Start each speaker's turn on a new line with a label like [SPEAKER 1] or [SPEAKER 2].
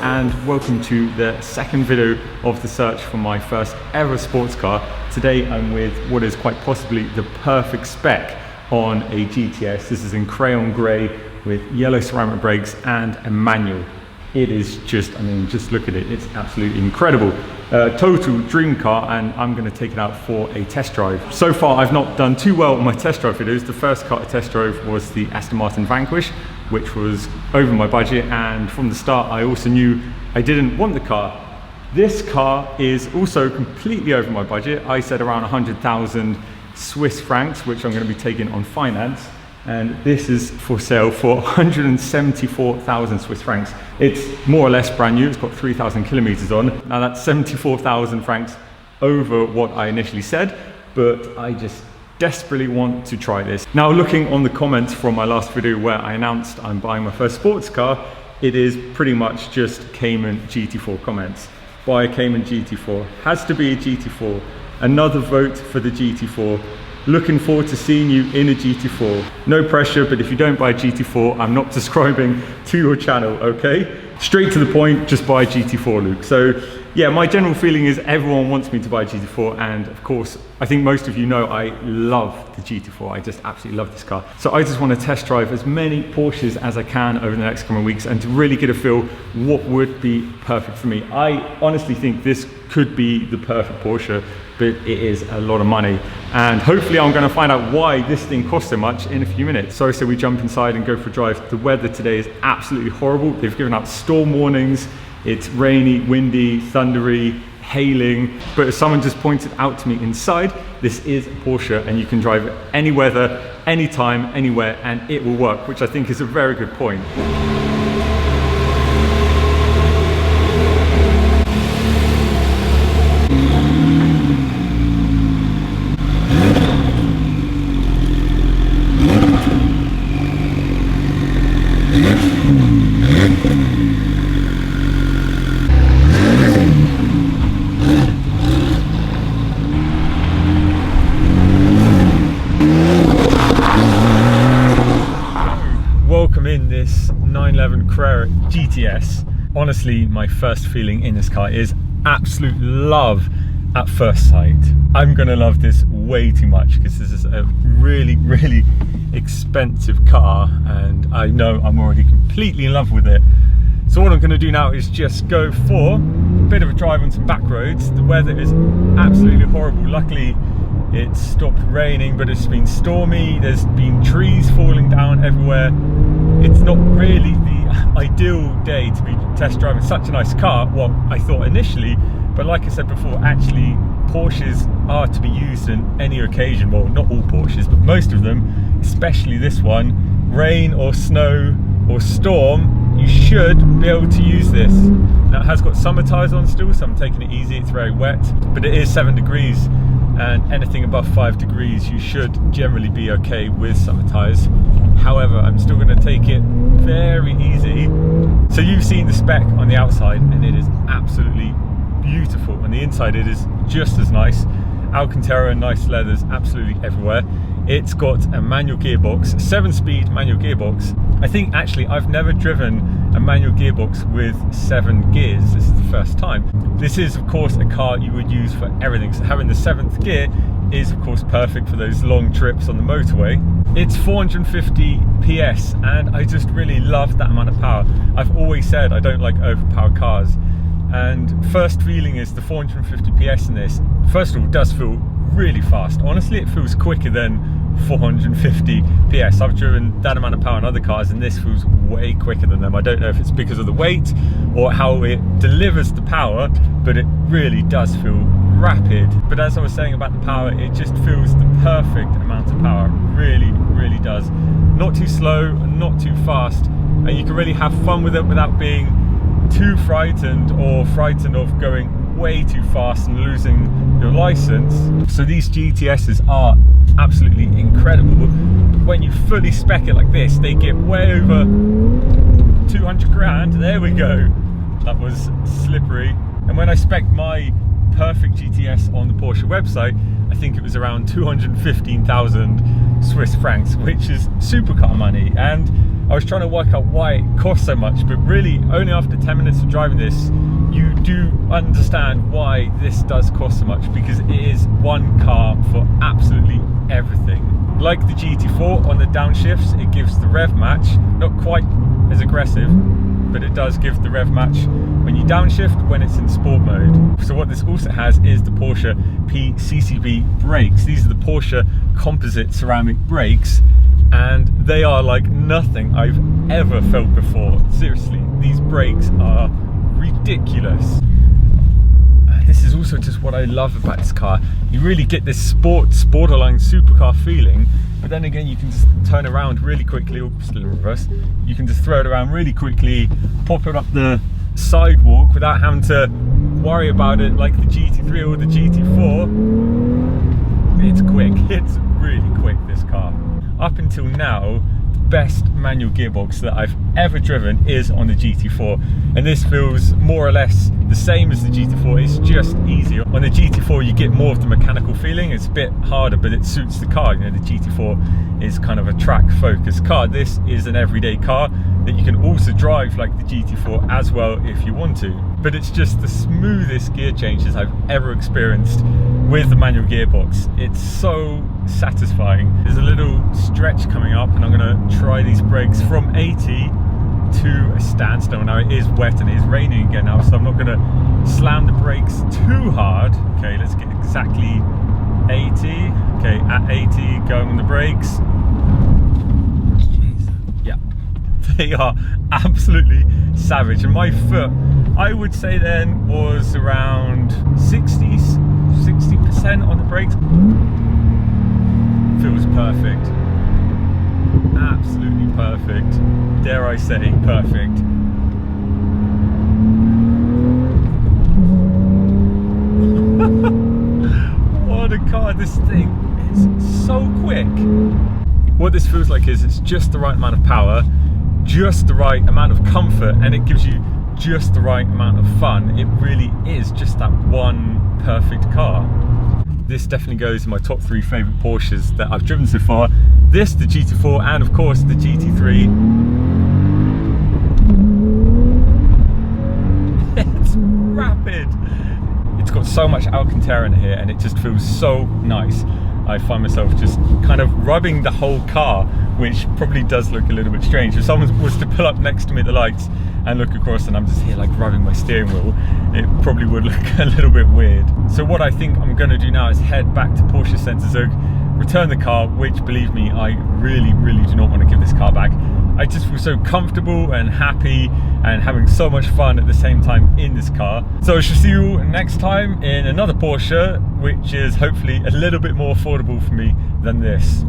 [SPEAKER 1] and welcome to the second video of the search for my first ever sports car. Today I'm with what is quite possibly the perfect spec on a GTS. This is in crayon grey with yellow ceramic brakes and a manual. It is just, just look at it, it's absolutely incredible. Total dream car, and I'm going to take it out for a test drive. So far I've not done too well on my test drive videos. The first car I test drove was the Aston Martin Vanquish, which was over my budget, and from the start I also knew I didn't want the car. This car is also completely over my budget. I said around 100,000 Swiss francs, which I'm going to be taking on finance. And this is for sale for 174,000 Swiss francs. It's more or less brand new. It's got 3,000 kilometers on. Now that's 74,000 francs over what I initially said, but I just desperately want to try this. Now, looking on the comments from my last video where I announced I'm buying my first sports car, it is pretty much just Cayman GT4 comments. Buy a Cayman GT4, has to be a GT4, another vote for the GT4. Looking forward to seeing you in a GT4. No pressure, but if you don't buy a GT4, I'm not subscribing to your channel, okay? Straight to the point, just buy a GT4, Luke. So yeah, my general feeling is everyone wants me to buy a GT4, and of course, I think most of you know I love the GT4. I just absolutely love this car. So I just want to test drive as many Porsches as I can over the next coming weeks and to really get a feel what would be perfect for me. I honestly think this could be the perfect Porsche, but it is a lot of money. And hopefully I'm going to find out why this thing costs so much in a few minutes. So I say we jump inside and go for a drive. The weather today is absolutely horrible. They've given out storm warnings. It's rainy, windy, thundery, hailing. But as someone just pointed out to me inside, this is a Porsche and you can drive it any weather, anytime, anywhere, and it will work, which I think is a very good point. Welcome in this 911 Carerra GTS. Honestly, my first feeling in this car is absolute love at first sight. I'm gonna love this way too much because this is a really, really expensive car, and I know I'm already completely in love with it. So what I'm gonna do now is just go for a bit of a drive on some back roads. The weather is absolutely horrible. Luckily, it's stopped raining, but it's been stormy. There's been trees falling down everywhere. It's not really the ideal day to be test driving such a nice car, well, I thought initially, but like I said before, actually Porsches are to be used in any occasion. Well, not all Porsches, but most of them, especially this one. Rain or snow or storm, you should be able to use this. Now it has got summer tyres on still, so I'm taking it easy. It's very wet, but it is 7 degrees, and anything above 5 degrees you should generally be okay with summer tyres. However, I'm still going to take it very easy. So you've seen the spec on the outside and it is absolutely beautiful. On the inside it is just as nice. Alcantara, nice leathers absolutely everywhere. It's got a manual gearbox, 7-speed manual gearbox. I think actually I've never driven a manual gearbox with 7 gears. This is the first time. This is of course a car you would use for everything. So having the 7th gear is of course perfect for those long trips on the motorway. It's 450 PS and I just really love that amount of power. I've always said I don't like overpowered cars, and first feeling is the 450 PS in this, first of all, does feel really fast. Honestly, it feels quicker than 450 PS. I've driven that amount of power in other cars and this feels way quicker than them. I don't know if it's because of the weight or how it delivers the power, but it really does feel rapid. But as I was saying about the power, it just feels the perfect amount of power. Really, really does. Not too slow, not too fast, and you can really have fun with it without being too frightened or frightened of going way too fast and losing your license. So these GTSs are absolutely incredible, but when you fully spec it like this, they get way over 200 grand. There we go. That was slippery. And when I spec my perfect GTS on the Porsche website, I think it was around 215,000 Swiss francs, which is supercar money. And I was trying to work out why it costs so much, but really only after 10 minutes of driving this, you do understand why this does cost so much, because it is one car for absolutely everything. Like the GT4, on the downshifts, it gives the rev match, not quite as aggressive, but it does give the rev match when you downshift when it's in sport mode. So what this also has is the Porsche PCCB brakes. These are the Porsche composite ceramic brakes, and they are like nothing I've ever felt before. Seriously, these brakes are ridiculous. This is also just what I love about this car. You really get this borderline supercar feeling, but then again you can just turn around really quickly, or still in reverse, you can just throw it around really quickly, pop it up the sidewalk without having to worry about it like the GT3 or the GT4. It's quick, it's really quick, this car. Up until now, the best manual gearbox that I've ever driven is on the GT4, and this feels more or less the same as the GT4. It's just easier. On the GT4 you get more of the mechanical feeling, it's a bit harder, but it suits the car. You know, the GT4 is kind of a track focused car. This is an everyday car that you can also drive like the GT4 as well if you want to, but it's just the smoothest gear changes I've ever experienced with the manual gearbox. It's so satisfying. There's a little stretch coming up, and I'm going to try these brakes from 80 to a standstill. Now it is wet and it is raining again now, so I'm not going to slam the brakes too hard. Okay, let's get exactly 80. Okay, at 80, going on the brakes. Jeez. Yeah, they are absolutely savage, and my foot, I would say then, was around 60% on the brakes. Feels perfect. Absolutely perfect. Dare I say perfect. What a car. This thing is so quick. What this feels like is it's just the right amount of power, just the right amount of comfort, and it gives you just the right amount of fun. It really is just that one perfect car. This definitely goes in my top 3 favourite Porsches that I've driven so far. This, the GT4, and of course the GT3. It's rapid. It's got so much Alcantara in here, and it just feels so nice. I find myself just kind of rubbing the whole car, which probably does look a little bit strange. If someone was to pull up next to me at the lights and look across and I'm just here like rubbing my steering wheel, it probably would look a little bit weird. So what I think I'm going to do now is head back to Porsche Center Zug, return the car, which, believe me, I really do not want to give this car back. I just feel so comfortable and happy and having so much fun at the same time in this car. So I shall see you next time in another Porsche, which is hopefully a little bit more affordable for me than this.